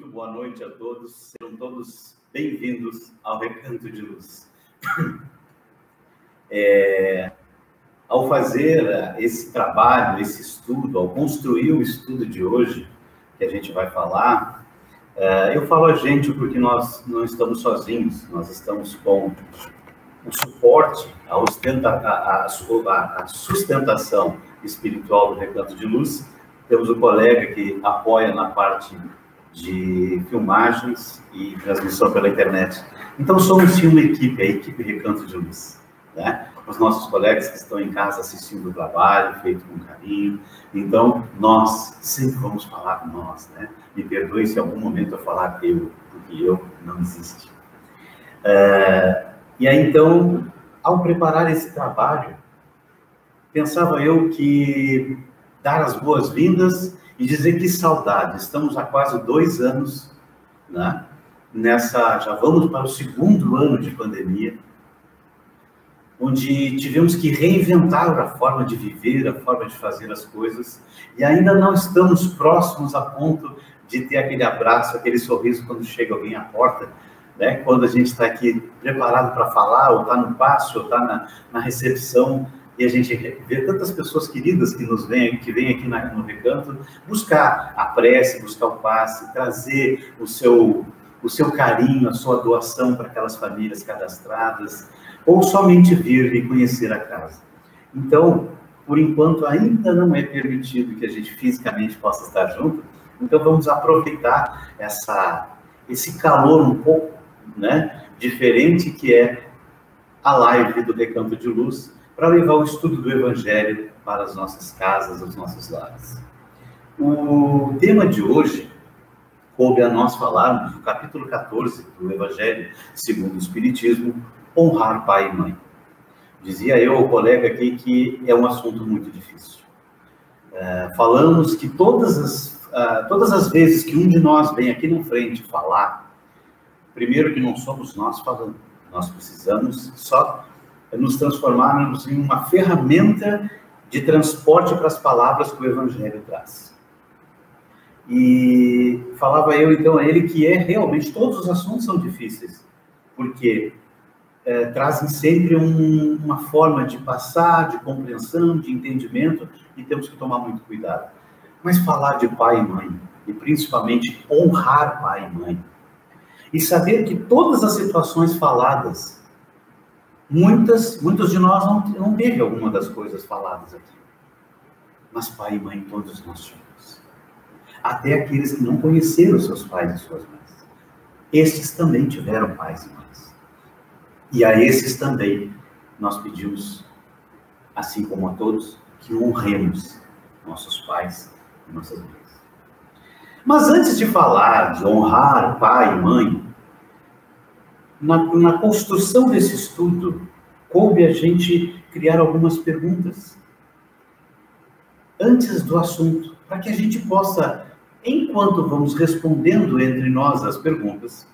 Muito boa noite a todos, sejam todos bem-vindos ao Recanto de Luz. Ao fazer esse trabalho, esse estudo, ao construir o estudo de hoje, que a gente vai falar, eu falo a gente porque nós não estamos sozinhos, nós estamos com o suporte, a sustentação espiritual do Recanto de Luz. Temos o colega que apoia na parte de filmagens e transmissão pela internet. Então, somos sim uma equipe, a equipe Recanto de Luz, né? Os nossos colegas que estão em casa assistindo o trabalho, feito com carinho. Então, nós sempre vamos falar nós, né? Me perdoe se em algum momento eu falar eu, porque eu não existe. E aí, então, ao preparar esse trabalho, pensava eu que dar as boas-vindas e dizer que saudade. Estamos há quase 2 anos, né? Já vamos para o 2º ano de pandemia, onde tivemos que reinventar a forma de viver, a forma de fazer as coisas, e ainda não estamos próximos a ponto de ter aquele abraço, aquele sorriso quando chega alguém à porta, né? Quando a gente está aqui preparado para falar, ou está no passo, ou está na recepção, e a gente vê tantas pessoas queridas que que vêm aqui no Recanto buscar a prece, buscar o passe, trazer o seu carinho, a sua doação para aquelas famílias cadastradas, ou somente vir e conhecer a casa. Então, por enquanto, ainda não é permitido que a gente fisicamente possa estar junto, então vamos aproveitar esse calor um pouco, né, diferente que é a live do Recanto de Luz, para levar o estudo do Evangelho para as nossas casas, os nossos lares. O tema de hoje coube a nós falarmos do capítulo 14 do Evangelho segundo o Espiritismo, honrar pai e mãe. Dizia eu ao colega aqui que é um assunto muito difícil. Falamos que todas as vezes que um de nós vem aqui na frente falar, primeiro que não somos nós falando, nós precisamos só nos transformarmos em uma ferramenta de transporte para as palavras que o Evangelho traz. E falava eu então a ele que realmente todos os assuntos são difíceis, porque trazem sempre uma forma de passar, de compreensão, de entendimento, e temos que tomar muito cuidado. Mas falar de pai e mãe, e principalmente honrar pai e mãe, e saber que todas as situações faladas, muitos de nós não teve alguma das coisas faladas aqui. Mas pai e mãe todos nós tivemos. Até aqueles que não conheceram seus pais e suas mães. Estes também tiveram pais e mães. E a esses também nós pedimos, assim como a todos, que honremos nossos pais e nossas mães. Mas antes de falar de honrar pai e mãe, na construção desse estudo, coube a gente criar algumas perguntas antes do assunto, para que a gente possa, enquanto vamos respondendo entre nós as perguntas,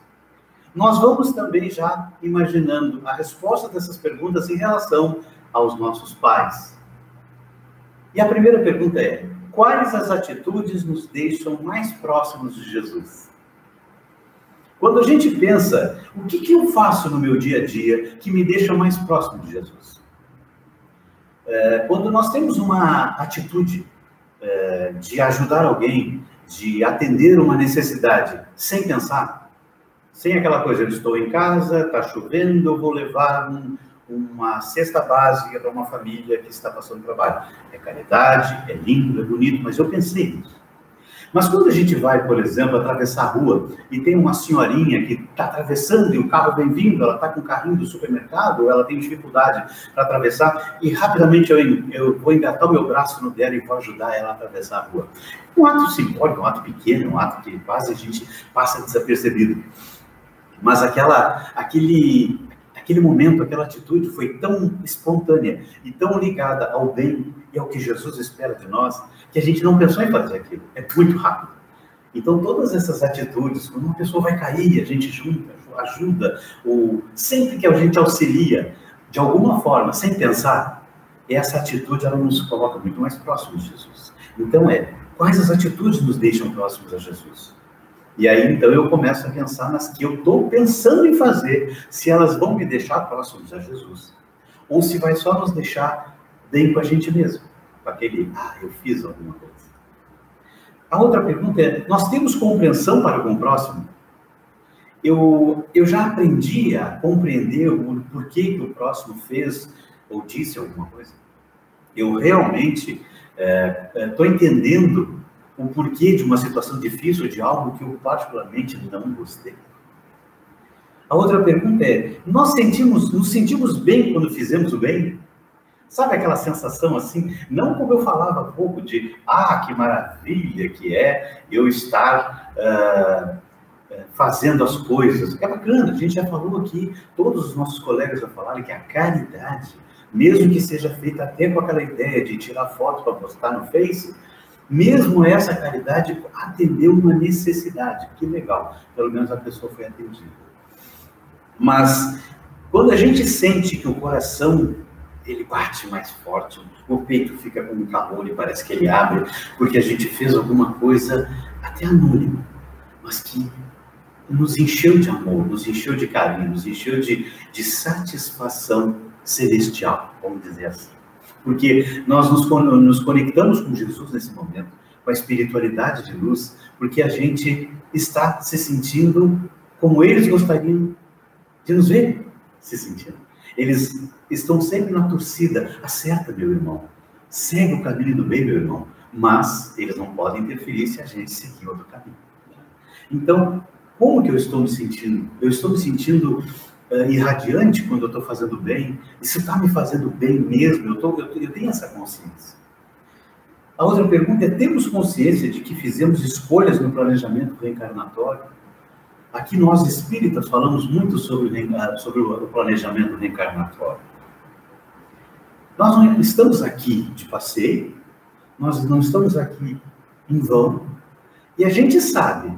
nós vamos também já imaginando a resposta dessas perguntas em relação aos nossos pais. E a primeira pergunta é: quais as atitudes nos deixam mais próximos de Jesus? Quando a gente pensa, o que eu faço no meu dia a dia que me deixa mais próximo de Jesus? Quando nós temos uma atitude de ajudar alguém, de atender uma necessidade, sem pensar, sem aquela coisa, eu estou em casa, está chovendo, eu vou levar uma cesta básica para uma família que está passando trabalho. É caridade, é lindo, é bonito, mas eu pensei nisso. Mas quando a gente vai, por exemplo, atravessar a rua e tem uma senhorinha que está atravessando e o carro vem vindo, ela está com o carrinho do supermercado, ou ela tem dificuldade para atravessar, e rapidamente eu vou engatar o meu braço no dela e vou ajudar ela a atravessar a rua. Um ato simbólico, um ato pequeno, um ato que quase a gente passa desapercebido. Mas aquele momento, aquela atitude foi tão espontânea e tão ligada ao bem e ao que Jesus espera de nós, que a gente não pensou em fazer aquilo. É muito rápido. Então, todas essas atitudes, quando uma pessoa vai cair, a gente junta, ajuda, ou sempre que a gente auxilia, de alguma forma, sem pensar, essa atitude ela nos coloca muito mais próximos de Jesus. Então, quais as atitudes nos deixam próximos a Jesus? E aí, então, eu começo a pensar nas que eu estou pensando em fazer, se elas vão me deixar próximos a Jesus, ou se vai só nos deixar bem com a gente mesmo, com aquele, eu fiz alguma coisa. A outra pergunta é, nós temos compreensão para com o próximo? Eu já aprendi a compreender o porquê que o próximo fez ou disse alguma coisa? Eu realmente estou entendendo o porquê de uma situação difícil, de algo que eu particularmente não gostei? A outra pergunta é, nos sentimos bem quando fizemos o bem? Sabe aquela sensação assim, não como eu falava há pouco, de, que maravilha que é eu estar fazendo as coisas. É bacana, a gente já falou aqui, todos os nossos colegas já falaram que a caridade, mesmo que seja feita até com aquela ideia de tirar foto para postar no Face, mesmo essa caridade atendeu uma necessidade. Que legal, pelo menos a pessoa foi atendida. Mas quando a gente sente que o coração ele bate mais forte, o peito fica com um calor e parece que ele abre, porque a gente fez alguma coisa até anônima, mas que nos encheu de amor, nos encheu de carinho, nos encheu de satisfação celestial, vamos dizer assim. Porque nós nos conectamos com Jesus nesse momento, com a espiritualidade de luz, porque a gente está se sentindo como eles gostariam de nos ver se sentindo. Eles estão sempre na torcida. Acerta, meu irmão. Segue o caminho do bem, meu irmão. Mas eles não podem interferir se a gente seguir outro caminho. Então, como que eu estou me sentindo? Eu estou me sentindo irradiante quando eu estou fazendo bem? Isso está me fazendo bem mesmo? Eu tenho essa consciência. A outra pergunta é, temos consciência de que fizemos escolhas no planejamento reencarnatório? Aqui nós espíritas falamos muito sobre o planejamento reencarnatório. Nós não estamos aqui de passeio, nós não estamos aqui em vão, e a gente sabe,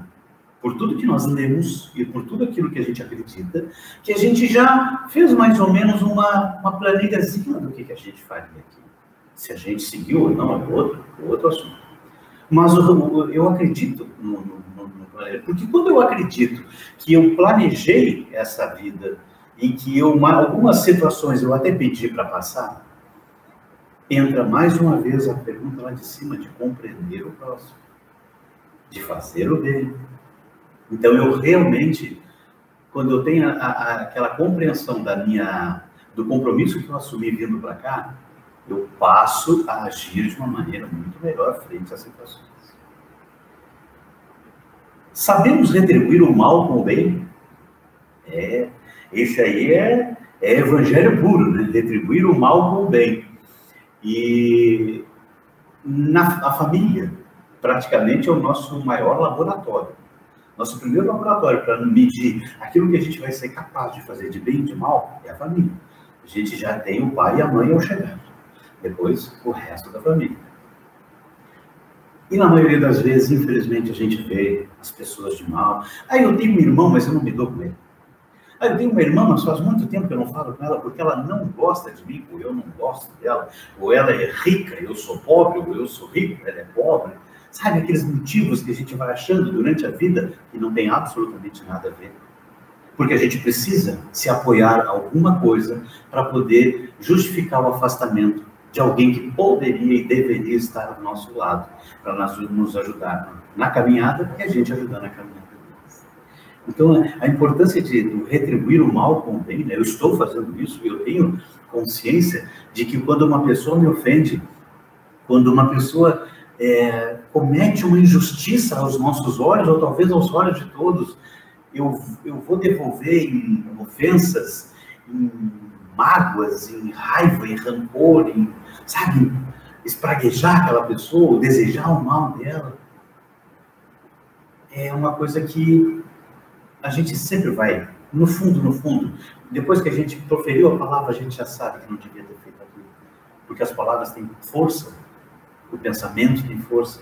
por tudo que nós lemos e por tudo aquilo que a gente acredita, que a gente já fez mais ou menos uma planilhazinha do que a gente faria aqui. Se a gente seguiu ou não é outro assunto. Mas eu acredito no planejamento, porque quando eu acredito que eu planejei essa vida e que algumas situações eu até pedi para passar, entra mais uma vez a pergunta lá de cima de compreender o próximo, de fazer o bem. Então eu realmente, quando eu tenho aquela compreensão do compromisso que eu assumi vindo para cá, eu passo a agir de uma maneira muito melhor frente às situações. Sabemos retribuir o mal com o bem? Esse aí é evangelho puro, né? Retribuir o mal com o bem. E a família, praticamente, é o nosso maior laboratório. Nosso primeiro laboratório para medir aquilo que a gente vai ser capaz de fazer de bem e de mal é a família. A gente já tem o pai e a mãe ao chegar. Depois, o resto da família. E na maioria das vezes, infelizmente, a gente vê as pessoas de mal. Eu tenho um irmão, mas eu não me dou com ele. Eu tenho uma irmã, mas faz muito tempo que eu não falo com ela, porque ela não gosta de mim, ou eu não gosto dela, ou ela é rica, eu sou pobre, ou eu sou rico, ela é pobre. Sabe, aqueles motivos que a gente vai achando durante a vida que não tem absolutamente nada a ver. Porque a gente precisa se apoiar a alguma coisa para poder justificar o afastamento de alguém que poderia e deveria estar ao nosso lado, para nos ajudar na caminhada e a gente ajudar na caminhada. Então, a importância de retribuir o mal com o bem, né? Eu estou fazendo isso, eu tenho consciência de que quando uma pessoa me ofende, quando uma pessoa comete uma injustiça aos nossos olhos, ou talvez aos olhos de todos, eu vou devolver em ofensas, em mágoas, em raiva, em rancor, sabe, espraguejar aquela pessoa, desejar o mal dela. É uma coisa que a gente sempre vai, no fundo, depois que a gente proferiu a palavra, a gente já sabe que não devia ter feito aquilo. Porque as palavras têm força, o pensamento tem força,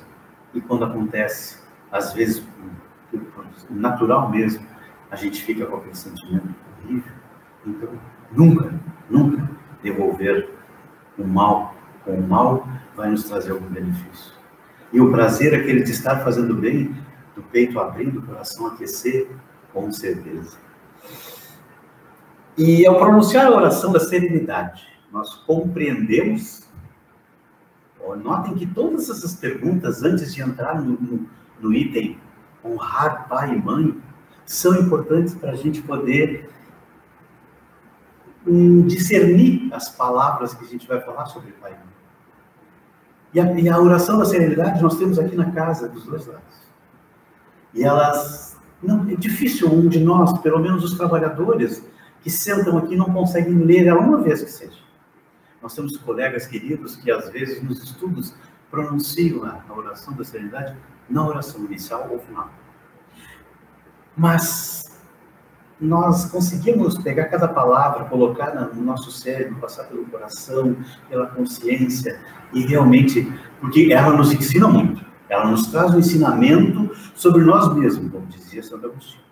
e quando acontece, às vezes, natural mesmo, a gente fica com aquele sentimento horrível. Então, nunca devolver o mal com o mal vai nos trazer algum benefício. E o prazer, aquele de estar fazendo bem, do peito abrindo, do coração aquecer, com certeza. E ao pronunciar a oração da serenidade, nós compreendemos, notem que todas essas perguntas, antes de entrar no item honrar pai e mãe, são importantes para a gente poder discernir as palavras que a gente vai falar sobre pai e mãe. E a oração da serenidade nós temos aqui na casa, dos dois lados. E elas, não, é difícil um de nós, pelo menos os trabalhadores, que sentam aqui não conseguem ler ela uma vez que seja. Nós temos colegas queridos que às vezes nos estudos pronunciam a oração da serenidade na oração inicial ou final. Mas nós conseguimos pegar cada palavra, colocar no nosso cérebro, passar pelo coração, pela consciência, e realmente, porque ela nos ensina muito, ela nos traz um ensinamento sobre nós mesmos, como dizia Santo Agostinho.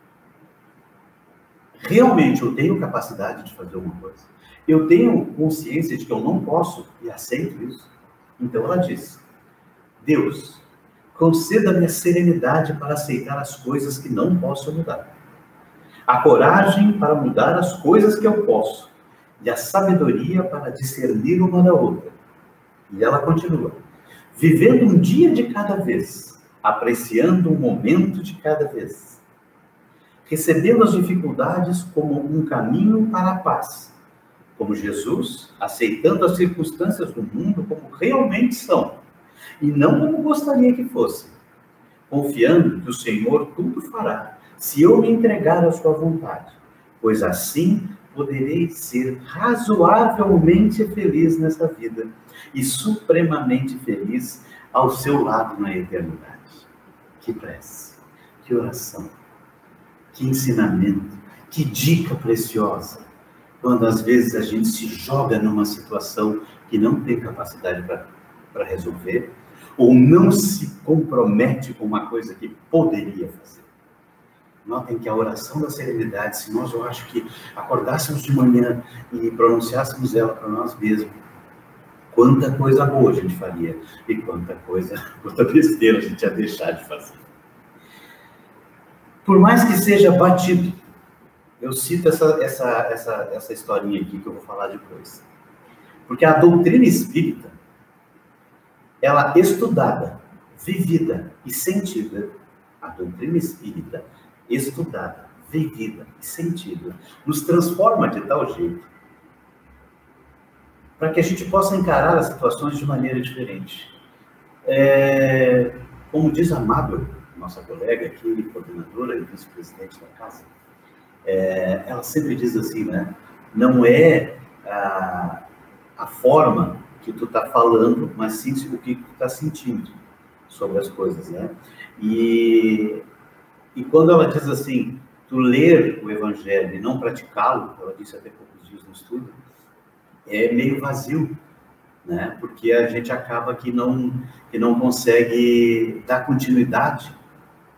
Realmente eu tenho capacidade de fazer alguma coisa, eu tenho consciência de que eu não posso, e aceito isso. Então ela diz: Deus, conceda-me a serenidade para aceitar as coisas que não posso mudar, a coragem para mudar as coisas que eu posso, e a sabedoria para discernir uma da outra. E ela continua: vivendo um dia de cada vez, apreciando um momento de cada vez, recebendo as dificuldades como um caminho para a paz, como Jesus, aceitando as circunstâncias do mundo como realmente são, e não como gostaria que fossem, confiando que o Senhor tudo fará, se eu me entregar à sua vontade, pois assim poderei ser razoavelmente feliz nessa vida e supremamente feliz ao seu lado na eternidade. Que prece, que oração, que ensinamento, que dica preciosa, quando às vezes a gente se joga numa situação que não tem capacidade para resolver, ou não se compromete com uma coisa que poderia fazer. Notem que a oração da serenidade, se nós, eu acho que acordássemos de manhã e pronunciássemos ela para nós mesmos, quanta coisa boa a gente faria e quanta besteira a gente ia deixar de fazer. Por mais que seja batido, eu cito essa historinha aqui que eu vou falar depois. Porque a doutrina espírita, ela estudada, vivida e sentida, a doutrina espírita, estudada, vivida e sentida, nos transforma de tal jeito para que a gente possa encarar as situações de maneira diferente. Como diz a Mabel, nossa colega aqui, coordenadora e vice-presidente da casa, ela sempre diz assim, né? Não é a forma que tu está falando, mas sim o que tu está sentindo sobre as coisas, né? E quando ela diz assim, tu ler o Evangelho e não praticá-lo, ela disse até poucos dias no estudo, é meio vazio, né? Porque a gente acaba que não consegue dar continuidade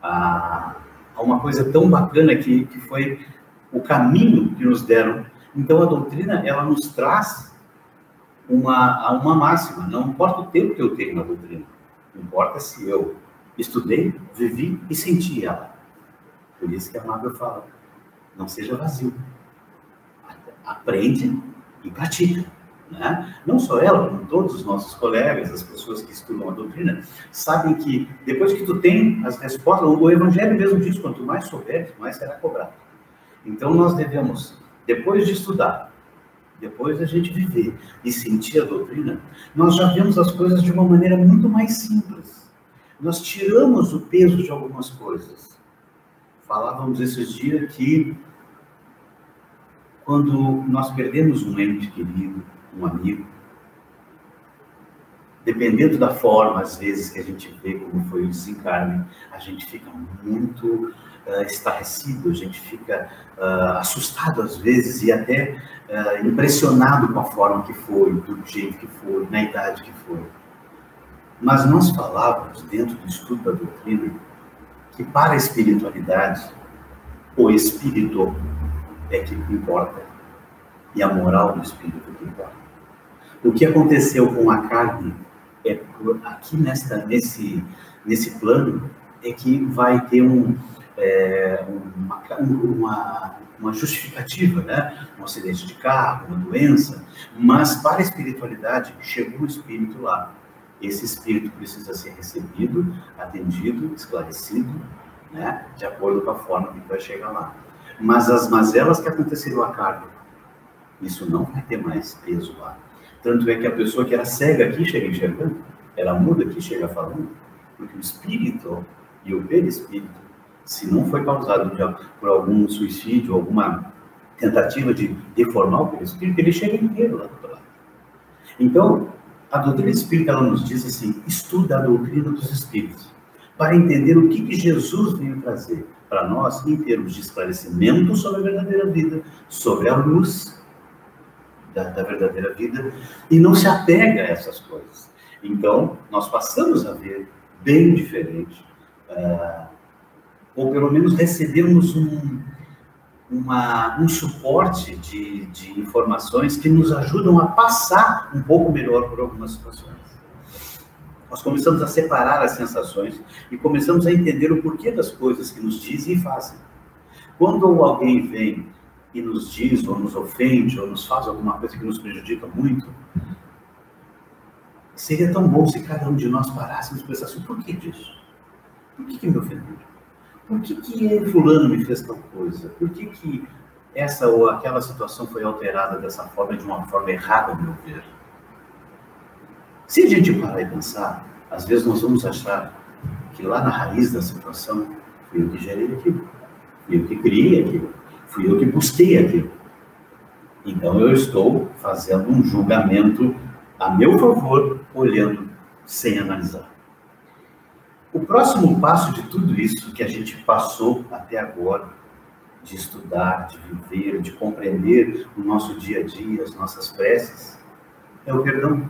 a uma coisa tão bacana que foi o caminho que nos deram. Então a doutrina, ela nos traz uma máxima, não importa o tempo que eu tenho na doutrina, importa se eu estudei, vivi e senti ela. Por isso que a Mabel fala, não seja vazio, aprende e pratica, né? Não só ela, como todos os nossos colegas, as pessoas que estudam a doutrina, sabem que depois que tu tem as respostas, o Evangelho mesmo diz, quanto mais souberes, mais será cobrado. Então nós devemos, depois de estudar, depois da gente viver e sentir a doutrina, nós já vemos as coisas de uma maneira muito mais simples. Nós tiramos o peso de algumas coisas. Falávamos esses dias que quando nós perdemos um ente querido, um amigo, dependendo da forma, às vezes, que a gente vê como foi o desencarne, a gente fica muito estarrecido, a gente fica assustado às vezes e até impressionado com a forma que foi, do jeito que foi, na idade que foi. Mas nós falávamos, dentro do estudo da doutrina, que para a espiritualidade, o espírito é que importa, e a moral do espírito é que importa. O que aconteceu com a carne, aqui nesse plano, é que vai ter uma justificativa, né? Um acidente de carro, uma doença, mas para a espiritualidade chegou um espírito lá. Esse espírito precisa ser recebido, atendido, esclarecido, né? De acordo com a forma que vai chegar lá. Mas as mazelas que aconteceram à carga, isso não vai ter mais peso lá. Tanto é que a pessoa que era cega aqui chega enxergando, era muda aqui chega falando, porque o espírito e o perispírito, se não foi causado por algum suicídio, alguma tentativa de deformar o perispírito, ele chega inteiro lá do outro lado. Então, a doutrina espírita, ela nos diz assim, estuda a doutrina dos espíritos, para entender o que Jesus veio trazer para nós em termos de esclarecimento sobre a verdadeira vida, sobre a luz da verdadeira vida, e não se apega a essas coisas. Então, nós passamos a ver bem diferente, ou pelo menos recebemos um suporte de informações que nos ajudam a passar um pouco melhor por algumas situações. Nós começamos a separar as sensações e começamos a entender o porquê das coisas que nos dizem e fazem. Quando alguém vem e nos diz, ou nos ofende, ou nos faz alguma coisa que nos prejudica muito, seria tão bom se cada um de nós parássemos e pensasse, por que disso? Por que me ofendeu? Por que fulano me fez tal coisa? Por que essa ou aquela situação foi alterada dessa forma, de uma forma errada, ao meu ver? Se a gente parar e pensar, às vezes nós vamos achar que lá na raiz da situação, fui eu que gerei aquilo, fui eu que criei aquilo, fui eu que busquei aquilo. Então eu estou fazendo um julgamento a meu favor, olhando sem analisar. O próximo passo de tudo isso que a gente passou até agora, de estudar, de viver, de compreender o nosso dia a dia, as nossas preces, é o perdão.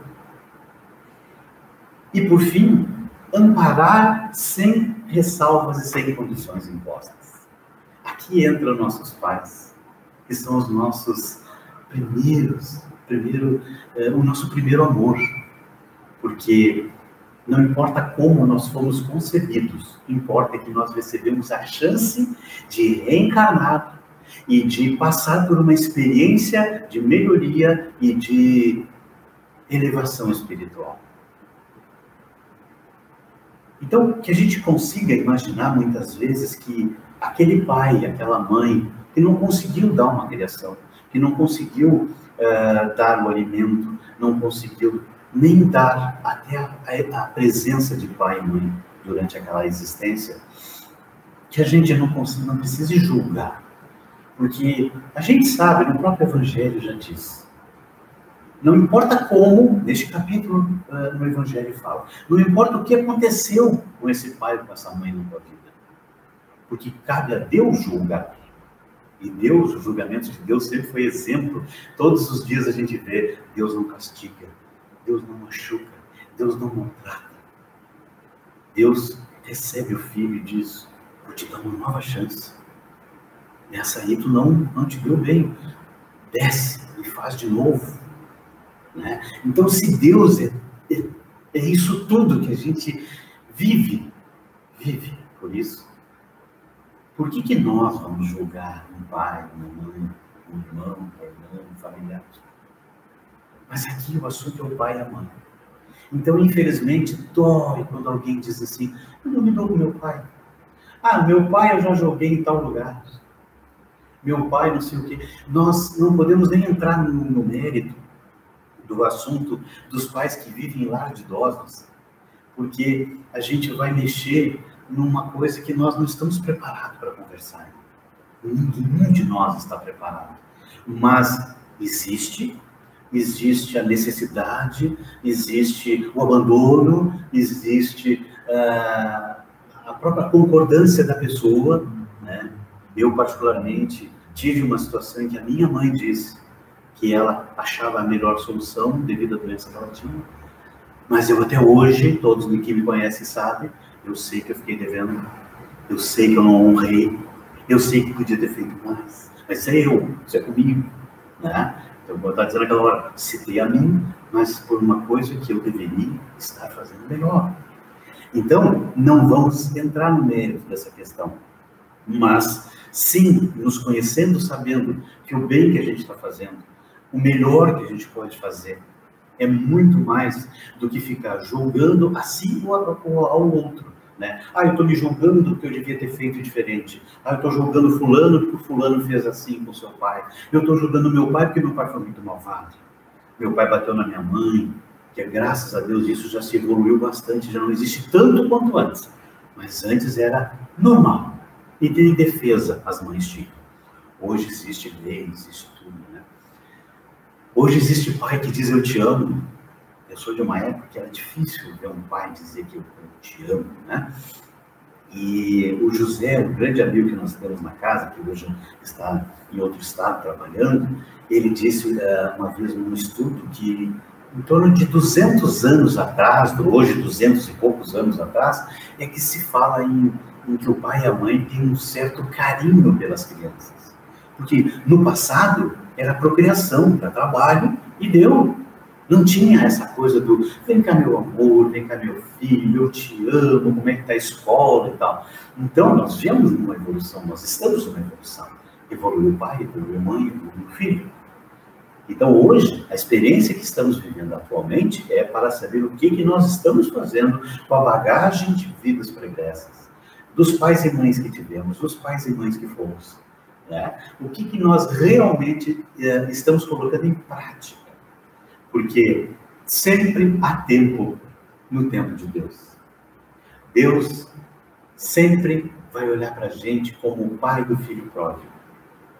E, por fim, amparar sem ressalvas e sem condições impostas. Aqui entram nossos pais, que são os nossos o nosso primeiro amor. Porque não importa como nós fomos concebidos, importa que nós recebemos a chance de reencarnar e de passar por uma experiência de melhoria e de elevação espiritual. Então, que a gente consiga imaginar muitas vezes que aquele pai, aquela mãe, que não conseguiu dar uma criação, que não conseguiu dar o alimento, não conseguiu nem dar até a presença de pai e mãe durante aquela existência, que a gente não precise julgar. Porque a gente sabe, no próprio Evangelho já diz, não importa como, neste capítulo no Evangelho fala, não importa o que aconteceu com esse pai ou com essa mãe na tua vida, porque cabe a Deus julgar. E Deus, o julgamento de Deus sempre foi exemplo. Todos os dias a gente vê, Deus não castiga, Deus não machuca, Deus não maltrata. Deus recebe o filho e diz, vou te dar uma nova chance. Essa aí tu não te deu bem. Desce e faz de novo. Né? Então, se Deus é isso tudo que a gente vive por isso, por que nós vamos julgar um pai, uma mãe, um irmão, uma irmã, um familiar? Mas aqui o assunto é o pai e a mãe. Então, infelizmente, dói quando alguém diz assim, eu não me dou com meu pai. Ah, meu pai eu já joguei em tal lugar. Meu pai não sei o quê. Nós não podemos nem entrar no mérito do assunto dos pais que vivem em lar de idosos, porque a gente vai mexer numa coisa que nós não estamos preparados para conversar. Ninguém de nós está preparado. Mas existe a necessidade, existe o abandono, existe a própria concordância da pessoa. Né? Eu, particularmente, tive uma situação em que a minha mãe disse que ela achava a melhor solução devido à doença que ela tinha. Mas eu até hoje, todos que me conhecem sabem, eu sei que eu fiquei devendo, eu sei que eu não honrei, eu sei que podia ter feito mais. Mas isso é comigo. Né? Então, eu estava dizendo naquela hora, citei a mim, mas por uma coisa que eu deveria estar fazendo melhor. Então, não vamos entrar no mérito dessa questão, mas sim, nos conhecendo, sabendo que o bem que a gente está fazendo, o melhor que a gente pode fazer, é muito mais do que ficar julgando a si ou ao outro, né? Eu estou me julgando do que eu devia ter feito diferente. Eu estou julgando fulano porque o fulano fez assim com seu pai. Eu estou julgando meu pai porque meu pai foi muito malvado. Meu pai bateu na minha mãe, que graças a Deus isso já se evoluiu bastante, já não existe tanto quanto antes. Mas antes era normal. E de defesa as mães tinham. Hoje existe lei, existe tudo, né? Hoje existe pai que diz eu te amo. Eu sou de uma época que era difícil ver um pai dizer que eu te amo, né? E o José, um grande amigo que nós temos na casa, que hoje está em outro estado trabalhando, ele disse uma vez num estudo que em torno de 200 anos atrás, hoje 200 e poucos anos atrás, é que se fala em que o pai e a mãe têm um certo carinho pelas crianças. Porque no passado era procriação, para trabalho, e deu. Não tinha essa coisa do, vem cá meu amor, vem cá meu filho, eu te amo, como é que está a escola e tal. Então, nós vemos uma evolução, nós estamos numa evolução. Evoluiu o pai, evoluiu a mãe, evoluiu o filho. Então, hoje, a experiência que estamos vivendo atualmente é para saber o que nós estamos fazendo com a bagagem de vidas pregressas, dos pais e mães que tivemos, dos pais e mães que fomos. Né? O que nós realmente estamos colocando em prática. Porque sempre há tempo no tempo de Deus. Deus sempre vai olhar para a gente como o pai do filho pródigo.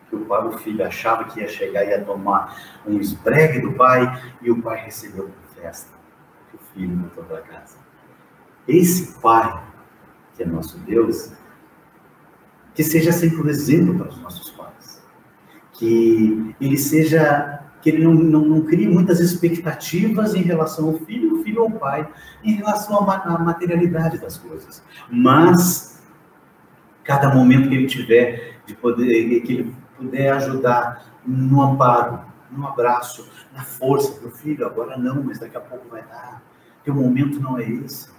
Que o filho achava que ia chegar e ia tomar um esbregue do pai, e o pai recebeu com festa. Que o filho voltou para casa. Esse pai, que é nosso Deus, que seja sempre um exemplo para os nossos pais. Que ele seja... que ele não crie muitas expectativas em relação ao filho ao pai, em relação à materialidade das coisas. Mas, cada momento que ele tiver, que ele puder ajudar no amparo, no abraço, na força do filho, agora não, mas daqui a pouco vai dar. Porque o momento não é esse.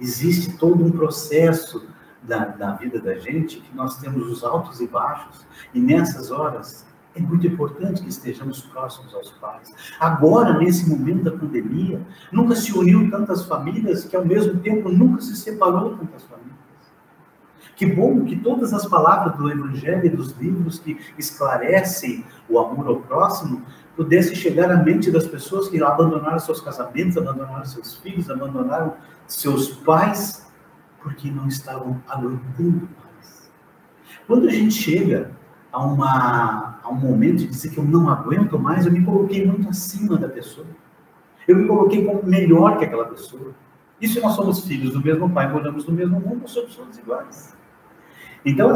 Existe todo um processo da vida da gente, que nós temos os altos e baixos, e nessas horas... é muito importante que estejamos próximos aos pais. Agora, nesse momento da pandemia, nunca se uniu tantas famílias, que ao mesmo tempo nunca se separou tantas famílias. Que bom que todas as palavras do Evangelho e dos livros que esclarecem o amor ao próximo, pudessem chegar à mente das pessoas que abandonaram seus casamentos, abandonaram seus filhos, abandonaram seus pais, porque não estavam aguentando mais. Quando a gente chega a um momento de dizer que eu não aguento mais, eu me coloquei muito acima da pessoa. Eu me coloquei como melhor que aquela pessoa. E se nós somos filhos do mesmo pai, moramos no mesmo mundo, nós somos todos iguais. Então,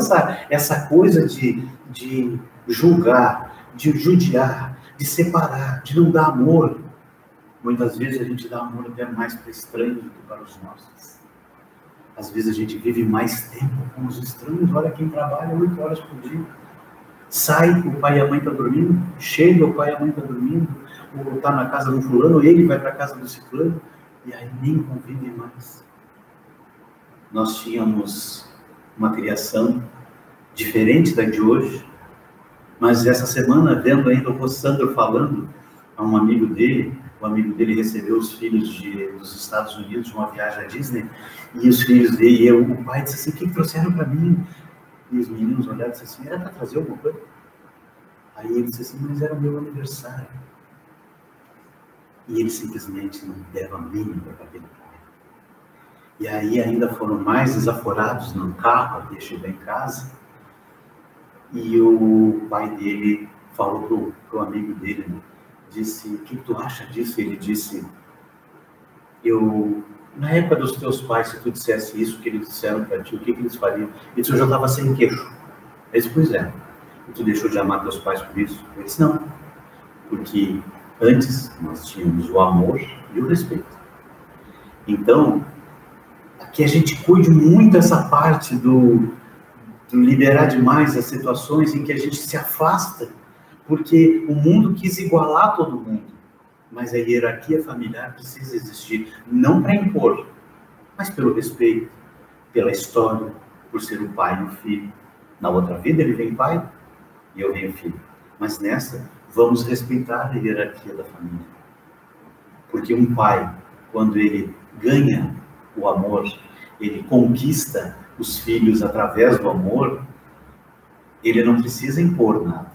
essa coisa de julgar, de judiar, de separar, de não dar amor, muitas vezes a gente dá amor até mais para estranhos do que para os nossos. Às vezes a gente vive mais tempo com os estranhos. Olha quem trabalha 8 horas por dia. Sai, o pai e a mãe estão dormindo, chega, o pai e a mãe estão dormindo, ou está na casa do fulano, ele vai para a casa do ciclano, e aí nem convive mais. Nós tínhamos uma criação diferente da de hoje, mas essa semana, vendo ainda o Sandro falando a um amigo dele, o amigo dele recebeu os filhos dos Estados Unidos de uma viagem à Disney, e os filhos dele, e o pai disse assim, o que trouxeram para mim? E os meninos olharam e disseram assim, era para trazer alguma coisa? Aí ele disse assim, mas era o meu aniversário. E eles simplesmente não deram a mínima para aquele pai. E aí ainda foram mais desaforados no carro até chegar em casa. E o pai dele falou pro amigo dele, né? Disse, o que tu acha disso? Ele disse, na época dos teus pais, se tu dissesse isso que eles disseram para ti, o que eles fariam? Ele disse, eu já estava sem queixo. Ele disse, pois é. E tu deixou de amar teus pais por isso? Ele disse, não. Porque antes nós tínhamos o amor e o respeito. Então, que a gente cuide muito essa parte do liberar demais as situações em que a gente se afasta, porque o mundo quis igualar todo mundo. Mas a hierarquia familiar precisa existir, não para impor, mas pelo respeito, pela história, por ser o pai e o filho. Na outra vida ele vem pai e eu venho filho. Mas nessa, vamos respeitar a hierarquia da família. Porque um pai, quando ele ganha o amor, ele conquista os filhos através do amor, ele não precisa impor nada.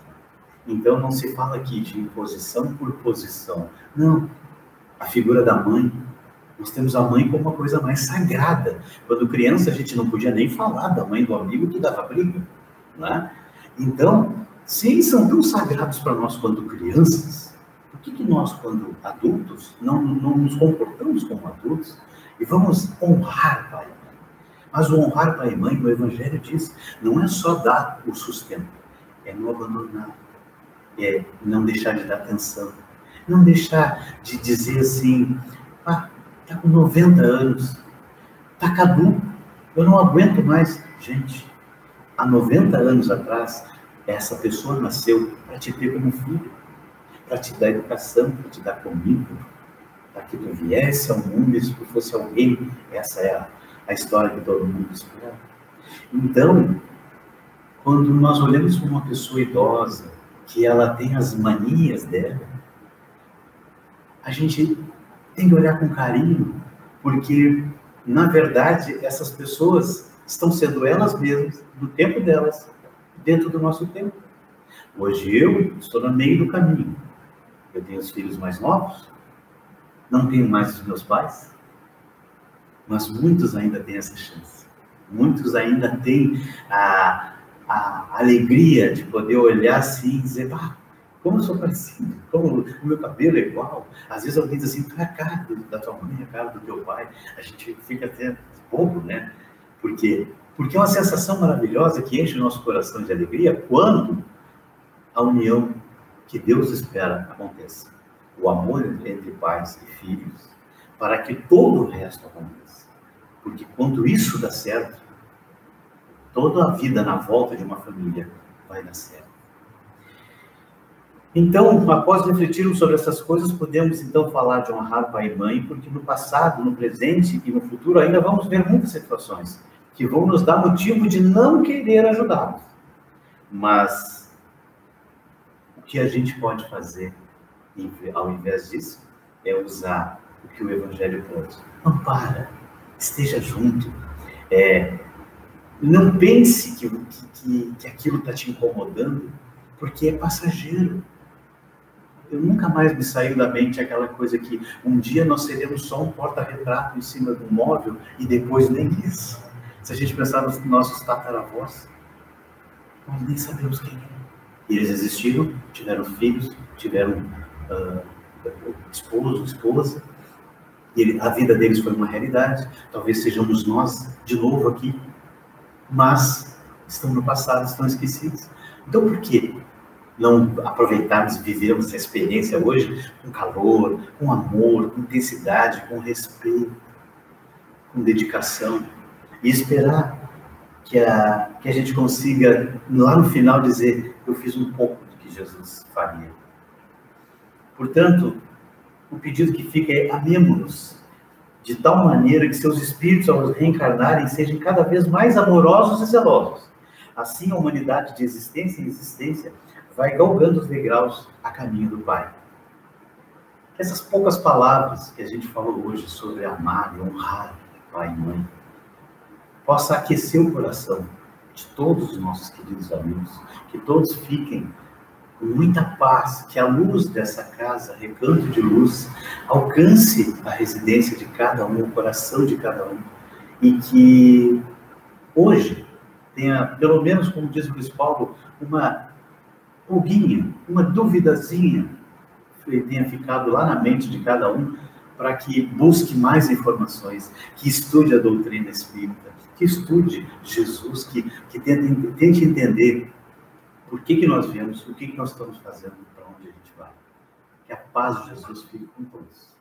Então não se fala aqui de imposição por posição. Não. A figura da mãe, nós temos a mãe como uma coisa mais sagrada. Quando criança a gente não podia nem falar da mãe do amigo que dava briga, né? Então, se eles são tão sagrados para nós quando crianças, por que nós, quando adultos, não nos comportamos como adultos e vamos honrar pai e mãe? Mas o honrar pai e mãe, o Evangelho diz, não é só dar o sustento, é não abandonar, é não deixar de dar atenção, não deixar de dizer assim, está com 90 anos, está caduco, eu não aguento mais. Gente, há 90 anos atrás, essa pessoa nasceu para te ter como filho, para te dar educação, para te dar comida, para que tu viesse ao mundo e se tu fosse alguém. Essa é a história que todo mundo espera. Então, quando nós olhamos para uma pessoa idosa, que ela tem as manias dela, a gente tem que olhar com carinho, porque, na verdade, essas pessoas estão sendo elas mesmas, no tempo delas, dentro do nosso tempo. Hoje eu estou no meio do caminho. Eu tenho os filhos mais novos, não tenho mais os meus pais, mas muitos ainda têm essa chance. Muitos ainda têm a alegria de poder olhar assim e dizer, como eu sou parecido, como o meu cabelo é igual. Às vezes alguém diz assim, tu é a cara da tua mãe, a cara do teu pai. A gente fica até bobo, né? Por quê? Porque é uma sensação maravilhosa que enche o nosso coração de alegria quando a união que Deus espera aconteça. O amor entre pais e filhos, para que todo o resto aconteça. Porque quando isso dá certo, toda a vida na volta de uma família vai dar certo. Então, após refletirmos sobre essas coisas, podemos então falar de honrar pai e mãe, porque no passado, no presente e no futuro ainda vamos ver muitas situações que vão nos dar motivo de não querer ajudá-los. Mas o que a gente pode fazer, ao invés disso, é usar o que o Evangelho pode. Ampara, esteja junto. Não pense que aquilo está te incomodando, porque é passageiro. Eu nunca mais me saiu da mente aquela coisa que um dia nós seremos só um porta-retrato em cima de um móvel e depois nem isso. Se a gente pensar nos nossos tataravós, nós nem sabemos quem é. E eles existiram, tiveram filhos, tiveram esposo, esposa, e a vida deles foi uma realidade. Talvez sejamos nós de novo aqui, mas estão no passado, estão esquecidos. Então por quê não aproveitarmos e vivermos essa experiência hoje com calor, com amor, com intensidade, com respeito, com dedicação, e esperar que a gente consiga, lá no final, dizer, eu fiz um pouco do que Jesus faria. Portanto, o pedido que fica é, amemo-nos, de tal maneira que seus espíritos, ao reencarnarem, sejam cada vez mais amorosos e zelosos. Assim, a humanidade de existência em existência vai galgando os degraus a caminho do Pai. Essas poucas palavras que a gente falou hoje sobre amar e honrar pai e mãe, possa aquecer o coração de todos os nossos queridos amigos, que todos fiquem com muita paz, que a luz dessa casa, recanto de luz, alcance a residência de cada um, o coração de cada um, e que hoje tenha, pelo menos, como diz o Luiz Paulo, uma pulguinha, uma duvidazinha que tenha ficado lá na mente de cada um, para que busque mais informações, que estude a doutrina espírita, que estude Jesus, que tente entender por que nós viemos, o que nós estamos fazendo, para onde a gente vai. Que a paz de Jesus fique com todos.